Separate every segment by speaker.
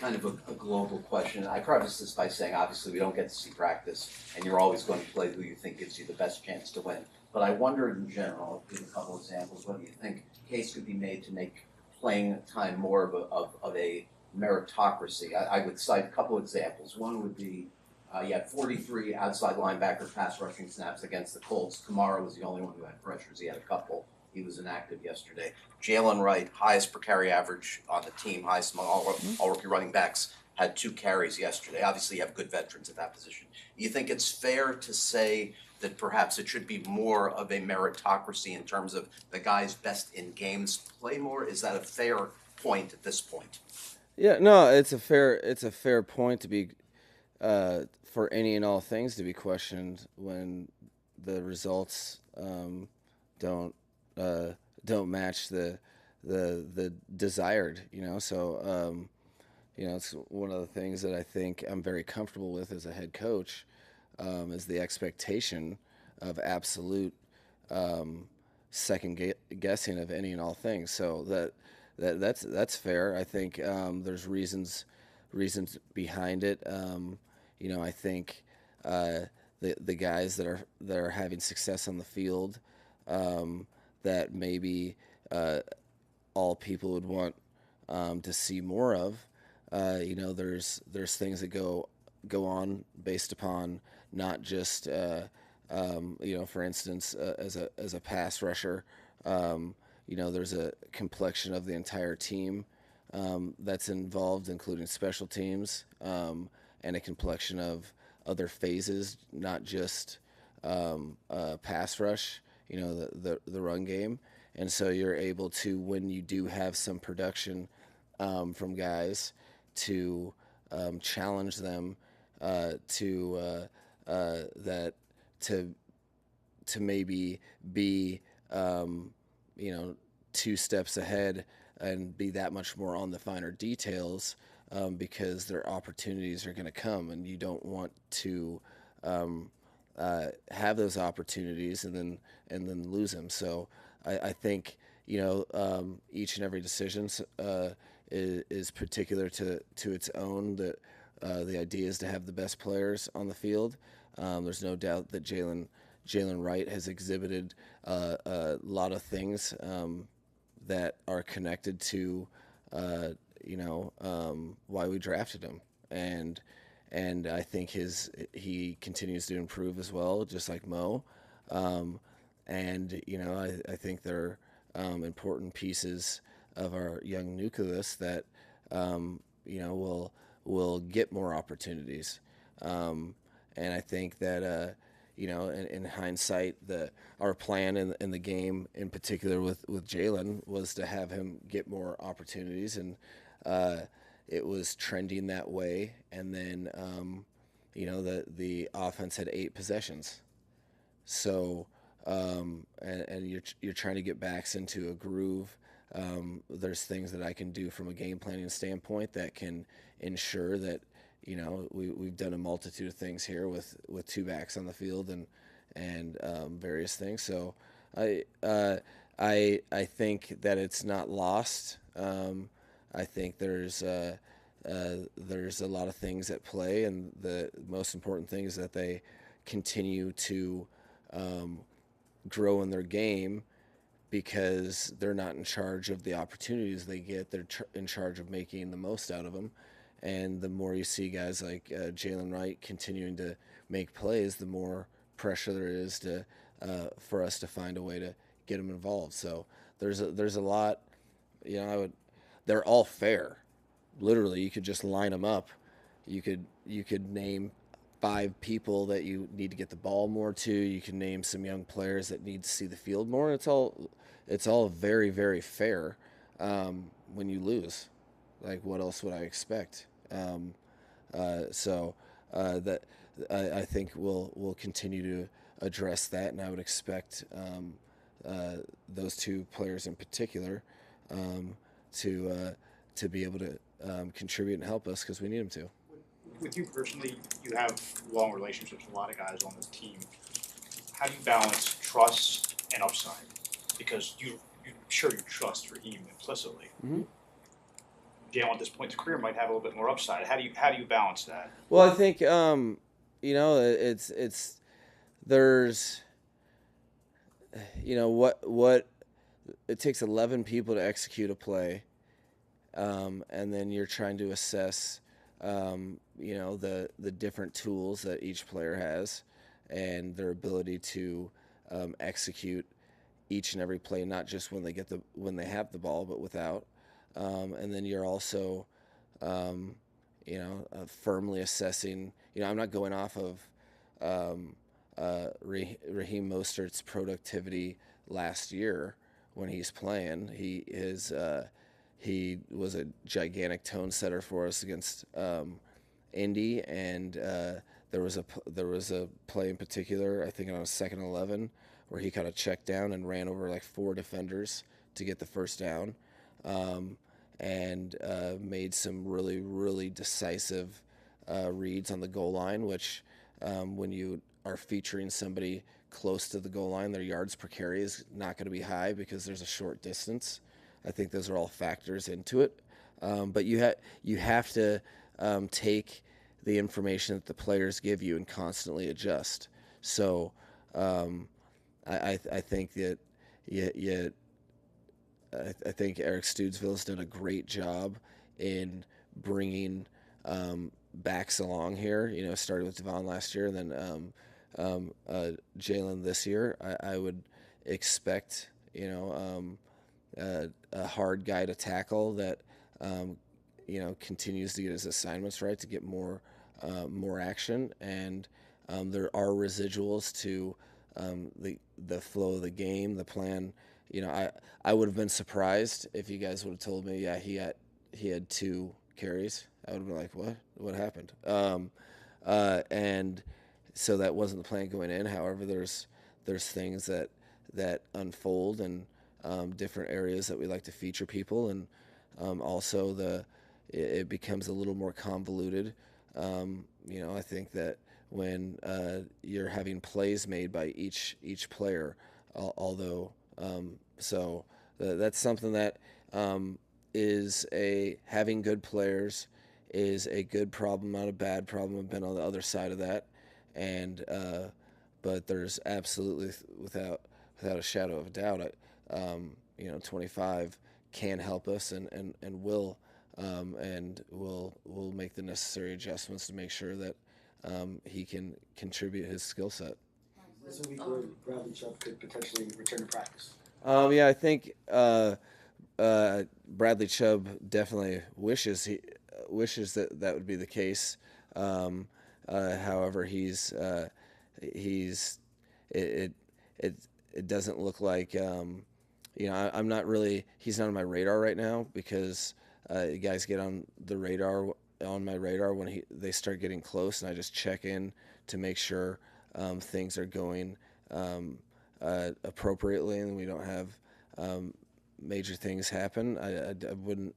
Speaker 1: kind of a global question. I preface this by saying, obviously, we don't get to see practice, and you're always going to play who you think gives you the best chance to win. But I wonder, in general, I'll give a couple examples, whether you think a case could be made to make playing time more of a meritocracy. I would cite a couple examples. One would be you had 43 outside linebacker pass rushing snaps against the Colts. Kamara was the only one who had pressures. He had a couple. He was inactive yesterday. Jalen Wright, highest per carry average on the team, highest among all rookie running backs, had 2 carries yesterday. Obviously, you have good veterans at that position. Do you think it's fair to say that perhaps it should be more of a meritocracy in terms of the guys best in games play more? Is that a fair point at this point?
Speaker 2: Yeah, no, it's a fair point to be for any and all things to be questioned when the results don't don't match the desired. So it's one of the things that I think I'm very comfortable with as a head coach is the expectation of absolute second guessing of any and all things. So that's fair. I think there's reasons behind it. I think the guys that are having success on the field that maybe all people would want to see more of. There's things that go on based upon not just for instance, as a pass rusher. There's a complexion of the entire team that's involved, including special teams, and a complexion of other phases, not just pass rush, the run game. And so you're able to, when you do have some production from guys, to challenge them to that to maybe be 2 steps ahead and be that much more on the finer details because their opportunities are going to come, and you don't want to have those opportunities and then lose them. So I think each and every decision is particular to its own. The idea is to have the best players on the field. There's no doubt that Jalen Wright has exhibited a lot of things that are connected to why we drafted him, and I think he continues to improve as well, just like Mo. I think they're important pieces of our young nucleus that will get more opportunities. And I think that in hindsight, our plan in the game, in particular with Jalen, was to have him get more opportunities, and it was trending that way. And then the offense had 8 possessions, so and you're trying to get backs into a groove. There's things that I can do from a game planning standpoint that can ensure that we've done a multitude of things here with 2 backs on the field and various things. So I think that it's not lost. I think there's a lot of things at play, and the most important thing is that they continue to grow in their game, because they're not in charge of the opportunities they get. They're in charge of making the most out of them. And the more you see guys like Jalen Wright continuing to make plays, the more pressure there is for us to find a way to get them involved. So there's a lot. They're all fair. Literally, you could just line them up. You could name 5 people that you need to get the ball more to. You can name some young players that need to see the field more. It's all very, very fair. When you lose, like, what else would I expect? That I think we'll continue to address that, and I would expect those 2 players in particular to be able to contribute and help us, because we need them to.
Speaker 3: With you personally, you have long relationships with a lot of guys on this team. How do you balance trust and upside? Because you trust Raheem implicitly.
Speaker 2: Mm-hmm.
Speaker 3: Do Jalen at this point in his career might have a little bit more upside. How do you balance that?
Speaker 2: Well, I think it's there's what it takes 11 people to execute a play, and then you're trying to assess the different tools that each player has and their ability to execute each and every play, not just when they have the ball, but without. And then you're also, firmly assessing. I'm not going off of Raheem Mostert's productivity last year when he's playing. He was a gigantic tone setter for us against Indy, and there was a play in particular, I think on a 2nd and 11, where he kind of checked down and ran over like 4 defenders to get the first down, and made some really, really decisive reads on the goal line, which when you are featuring somebody close to the goal line, their yards per carry is not going to be high because there's a short distance. I think those are all factors into it. But you have to take the information that the players give you and constantly adjust. So I think that I think Eric Studesville has done a great job in bringing backs along here. Started with Devon last year, and then Jalen this year. I would expect a hard guy to tackle that continues to get his assignments right to get more action, and there are residuals to the flow of the game, the plan. I would have been surprised if you guys would have told me, yeah, he had 2 carries. I would have been like, what happened? And so that wasn't the plan going in. However, there's things that unfold, and different areas that we like to feature people, and also it becomes a little more convoluted. I think that when you're having plays made by each player, although so that's something that is having good players is a good problem, not a bad problem. I've been on the other side of that, and but there's absolutely without a shadow of a doubt, 25 can help us and will, and we'll make the necessary adjustments to make sure that he can contribute his skill set.
Speaker 4: This is a week where Bradley Chubb could potentially return to practice.
Speaker 2: I think Bradley Chubb definitely wishes that would be the case. However, it doesn't look like I'm not really. He's not on my radar right now because guys get on my radar when they start getting close, and I just check in to make sure things are going appropriately and we don't have major things happen. I wouldn't.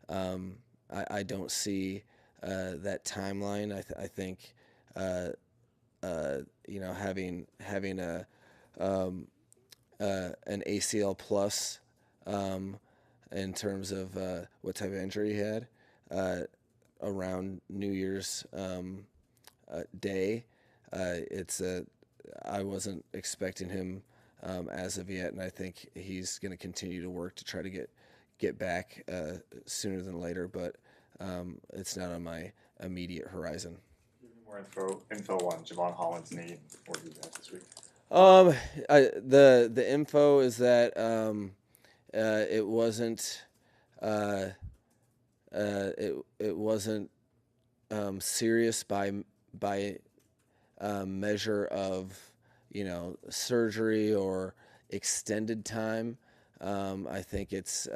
Speaker 2: I don't see that timeline. I think having an ACL plus in terms of what type of injury he had around New Year's Day. I wasn't expecting him as of yet, and I think he's going to continue to work to try to get back sooner than later, but it's not on my immediate horizon.
Speaker 5: More info on Javon Holland's knee. What do you have this week?
Speaker 2: The info is that it wasn't it wasn't serious by measure of surgery or extended time. I think it's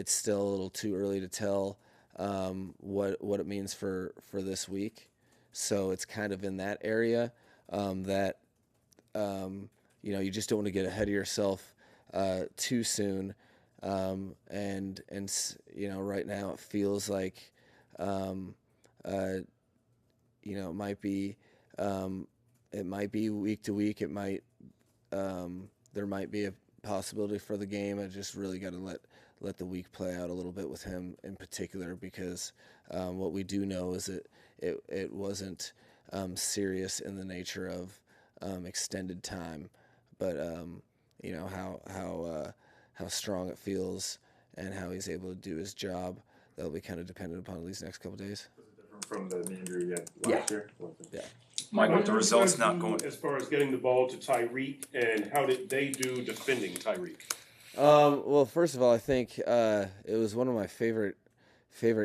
Speaker 2: still a little too early to tell what it means for this week. So it's kind of in that area that you just don't want to get ahead of yourself too soon. And right now it feels like it might be week to week. It might there might be a possibility for the game. I just really got to let the week play out a little bit with him in particular, because what we do know is that it wasn't serious in the nature of extended time, but you know how strong it feels and how he's able to do his job. That'll be kind of dependent upon these next couple days.
Speaker 5: Was it different from the knee injury you had last year? Was it?
Speaker 2: Yeah.
Speaker 6: Mike, with the
Speaker 7: What
Speaker 6: results
Speaker 7: did you guys
Speaker 6: not
Speaker 7: do
Speaker 6: going.
Speaker 7: as far as getting the ball to Tyreek, and how did they do defending Tyreek?
Speaker 2: Well, first of all, I think it was one of my favorite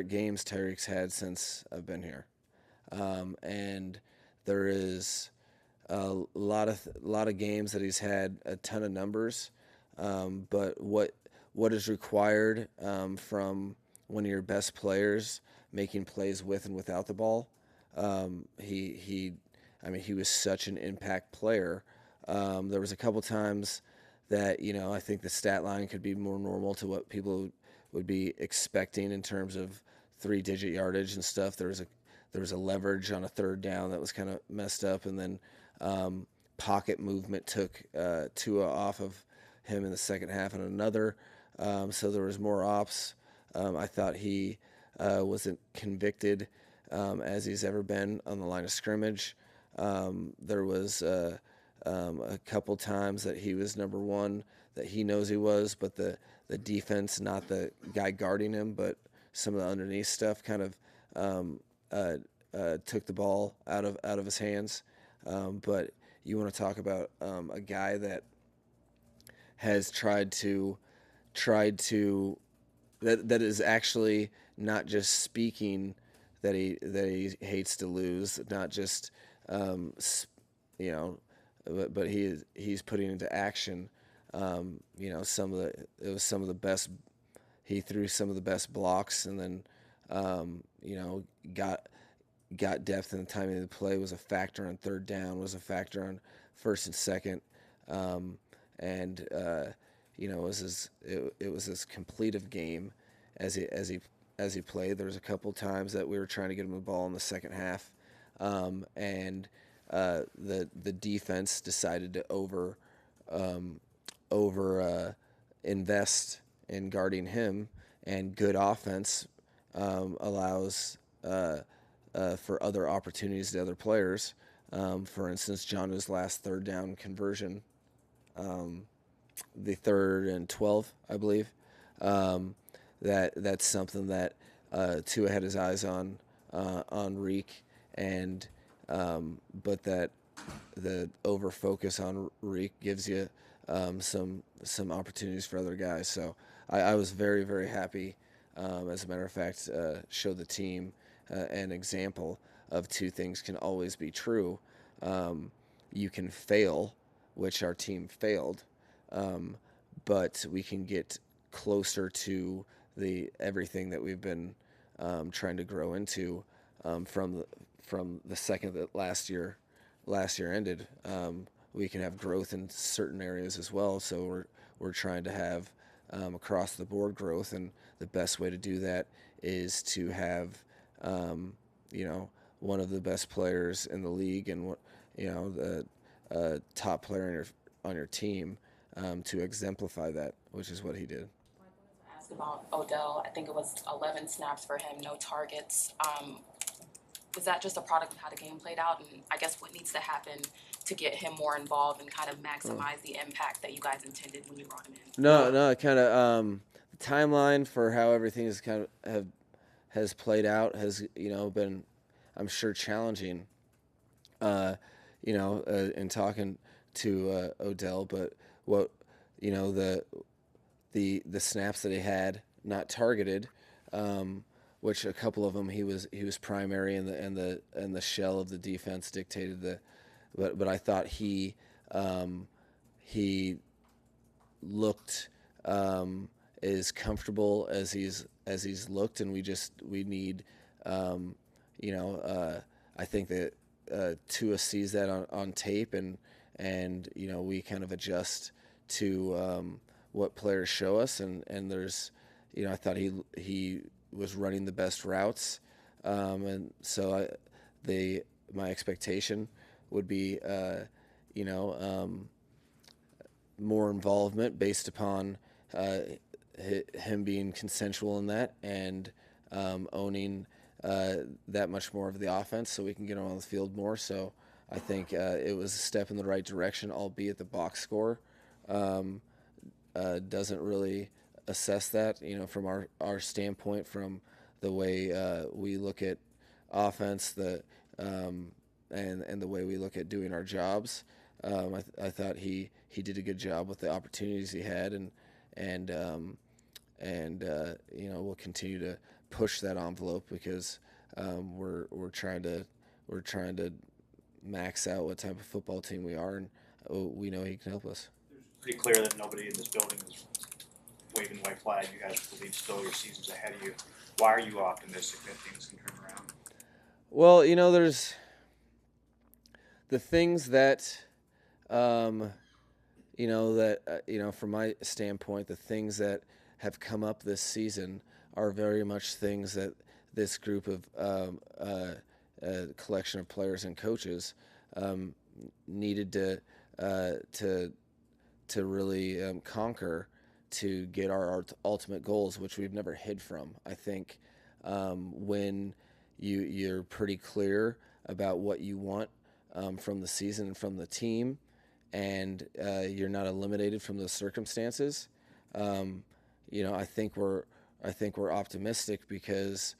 Speaker 2: games Tyreek's had since I've been here, and there is a lot of games that he's had a ton of numbers, but what is required from one of your best players making plays with and without the ball, he was such an impact player. There was a couple times that, I think the stat line could be more normal to what people would be expecting in terms of 3-digit yardage and stuff. There was a leverage on a third down that was kind of messed up, and then pocket movement took Tua off of him in the second half and another. So there was more ops. I thought he wasn't convicted as he's ever been on the line of scrimmage. There was a couple times that he was number one, that he knows he was, but the defense, not the guy guarding him, but some of the underneath stuff kind of took the ball out of his hands. But you want to talk about a guy that has tried to that is actually not just speaking that he hates to lose, not just but he's putting into action. It was some of the best. He threw some of the best blocks, and then got depth in the timing of the play. Was a factor on third down. Was a factor on first and second. It was as complete of game as he played. There was a couple times that we were trying to get him the ball in the second half, and the defense decided to over invest in guarding him, and good offense allows for other opportunities to other players. For instance, Jonu's last third down conversion, the 3rd and 12, I believe. That's something that Tua had his eyes on Reek, and but that the over focus on Reek gives you some opportunities for other guys. So I was very, very happy. As a matter of fact, showed the team an example of two things can always be true. You can fail, which our team failed, but we can get closer to everything that we've been trying to grow into from the second that last year ended. We can have growth in certain areas as well. So we're trying to have across the board growth, and the best way to do that is to have one of the best players in the league, and the top player on your team to exemplify that, which is what he did.
Speaker 8: Ask about Odell. I think it was 11 snaps for him, no targets. Was that just a product of how the game played out? And I guess what needs to happen to get him more involved and kind of maximize the impact that you guys intended when you brought him in?
Speaker 2: No, kind of the timeline for how everything is has played out has been, I'm sure, challenging. In talking to Odell, but what the snaps that he had not targeted, which a couple of them he was primary, and the shell of the defense dictated but I thought he looked as comfortable as he's looked, and we need I think that Tua sees that on tape, and we kind of adjust to what players show us, and there's I thought he was running the best routes, and so my expectation would be more involvement based upon him being consensual in that and owning that much more of the offense so we can get on the field more. So I think it was a step in the right direction, albeit the box score doesn't really assess that, from our standpoint, from the way we look at offense, and the way we look at doing our jobs. I thought he did a good job with the opportunities he had, and we'll continue to push that envelope because we're trying to max out what type of football team we are, and we know he can help us.
Speaker 3: It's pretty clear that nobody in this building is waving the white flag. You guys believe still your season's ahead of you. Why are you optimistic that things can turn around?
Speaker 2: Well, there's the things that, from my standpoint, the things that have come up this season are very much things that this group of collection of players and coaches needed to really conquer to get our ultimate goals, which we've never hid from. I think when you're pretty clear about what you want from the season and from the team, and you're not eliminated from those circumstances, I think we're optimistic because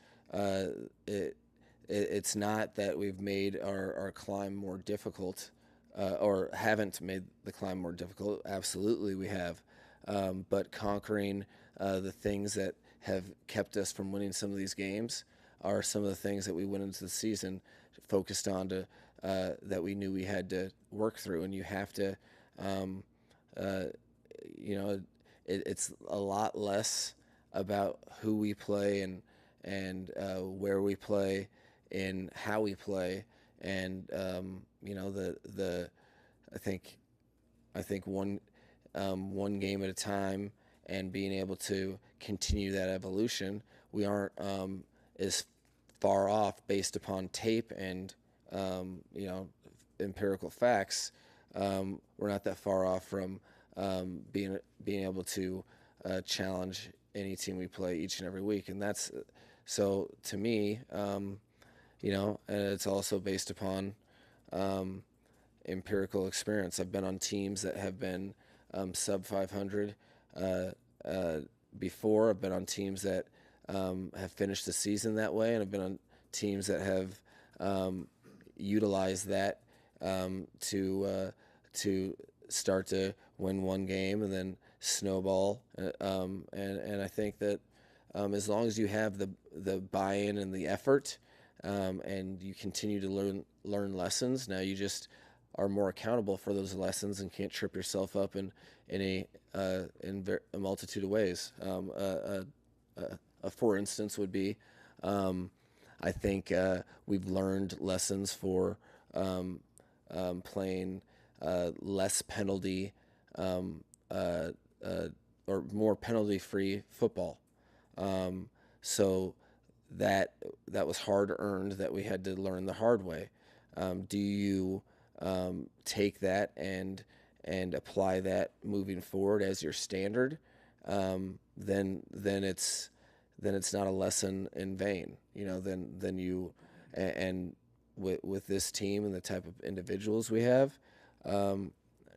Speaker 2: it's not that we've made our climb more difficult or haven't made the climb more difficult. Absolutely, we have. But conquering the things that have kept us from winning some of these games are some of the things that we went into the season focused on that we knew we had to work through. And you have to, it's a lot less about who we play and where we play and how we play. And I think one game at a time and being able to continue that evolution, we aren't as far off based upon tape and empirical facts. We're not that far off from being able to challenge any team we play each and every week, and that's so to me. And it's also based upon empirical experience. I've been on teams that have been sub 500 before. I've been on teams that have finished the season that way, and I've been on teams that have utilized that to start to win one game and then snowball. And I think that as long as you have the buy-in and the effort, and you continue to learn lessons, now you just are more accountable for those lessons and can't trip yourself up in a multitude of ways. For instance would be, I think we've learned lessons for playing less penalty or more penalty-free football. So that was hard earned, that we had to learn the hard way. Do you take that and apply that moving forward as your standard? Then it's not a lesson in vain. Then you and with this team and the type of individuals we have,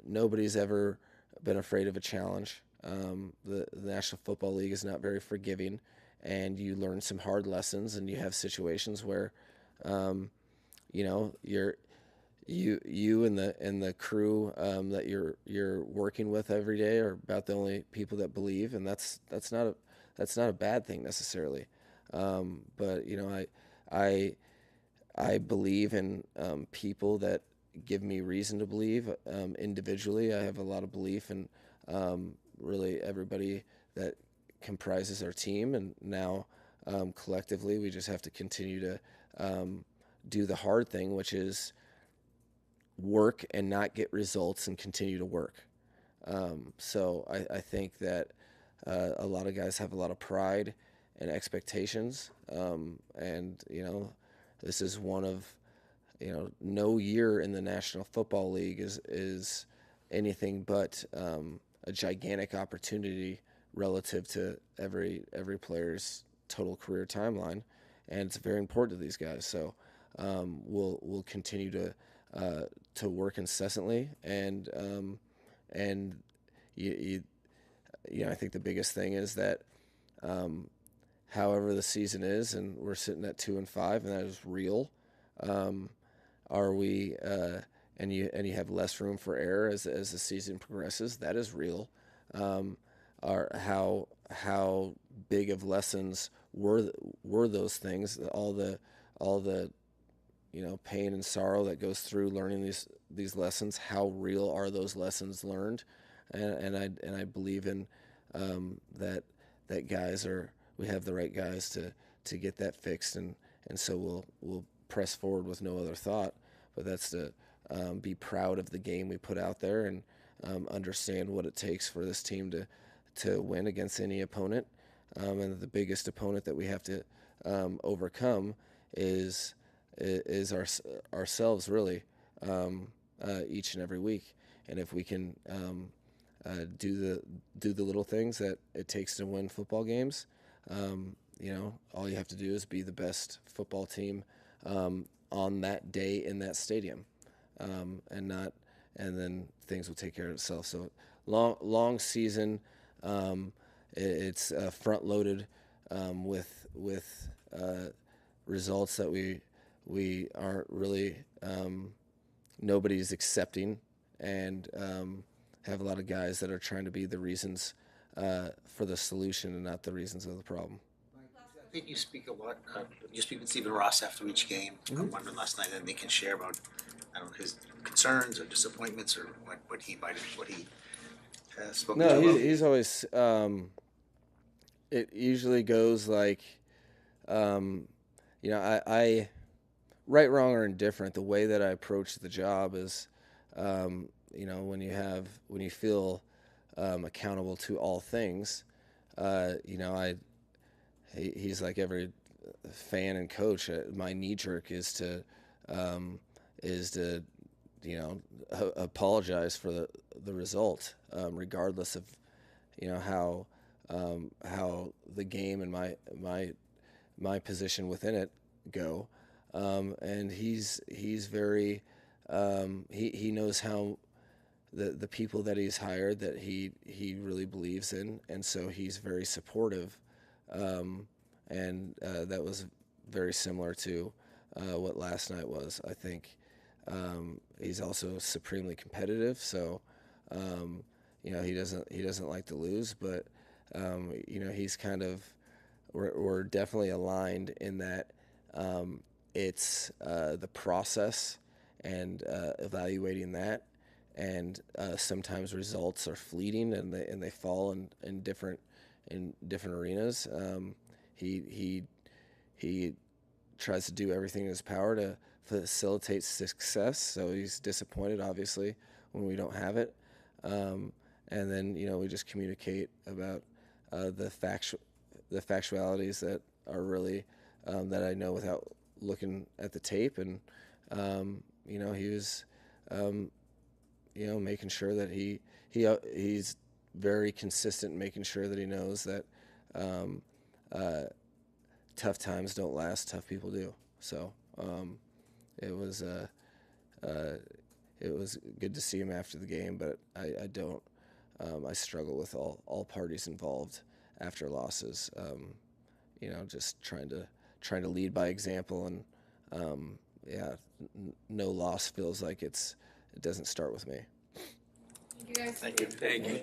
Speaker 2: nobody's ever been afraid of a challenge. The National Football League is not very forgiving, and you learn some hard lessons, and you have situations where, you and the crew that you're working with every day are about the only people that believe, and that's not a bad thing necessarily. But I believe in people that give me reason to believe. Individually, I have a lot of belief in really everybody that comprises our team, and now collectively we just have to continue to do the hard thing, which is work and not get results and continue to work. So I think that a lot of guys have a lot of pride and expectations, and this is one of no year in the National Football League is anything but a gigantic opportunity relative to every player's total career timeline, and it's very important to these guys. So we'll continue to work incessantly, and I think the biggest thing is that however the season is, and we're sitting at 2-5, and that is real. Are we? And you have less room for error as the season progresses. That is real. Are how big of lessons were those things? All the pain and sorrow that goes through learning these lessons. How real are those lessons learned? And I believe in that guys we have the right guys to get that fixed, and so we'll press forward with no other thought. But that's to be proud of the game we put out there, and understand what it takes for this team to win against any opponent. And the biggest opponent that we have to overcome is ourselves, really, each and every week. And if we can do the little things that it takes to win football games, all you have to do is be the best football team on that day in that stadium, and then things will take care of itself. So long season. It's front loaded with results that we aren't really nobody's accepting, and have a lot of guys that are trying to be the reasons for the solution and not the reasons of the problem.
Speaker 6: I think you speak a lot. You speak with Stephen Ross after each game.
Speaker 2: Mm-hmm.
Speaker 6: I'm wondering last night, and they can share about, I don't know, his concerns or disappointments, or what he has spoken to
Speaker 2: No,
Speaker 6: about.
Speaker 2: he's always. It usually goes like, I right, wrong, or indifferent. The way that I approach the job is, when you feel accountable to all things, he's like every fan and coach. My knee jerk is to apologize for the result, regardless of how the game and my position within it go. And he's very he knows how the people that he's hired that he really believes in, and so he's very supportive. And that was very similar to what last night was. I think he's also supremely competitive, so he doesn't like to lose, but he's kind of we're definitely aligned in that it's the process and evaluating that, and sometimes results are fleeting and they fall in different arenas. He tries to do everything in his power to facilitate success, so he's disappointed, obviously, when we don't have it. And then we just communicate about the factualities that are really that I know without looking at the tape, and he was making sure that he's very consistent in making sure that he knows that tough times don't last, tough people do. So it was good to see him after the game, but I struggle with all parties involved after losses. Just trying to lead by example, and no loss feels like it doesn't start with me.
Speaker 9: Thank you guys.
Speaker 6: Thank you.